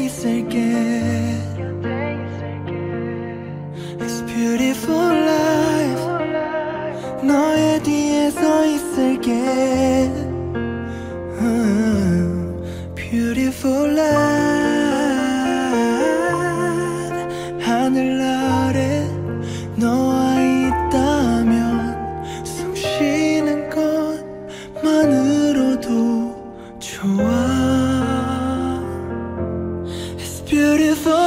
있을게. It's beautiful life. 너의 뒤에 서 있을게. Beautiful life. 하늘 아래 너와 있다면 숨 쉬는 것만으로도 좋아. It's beautiful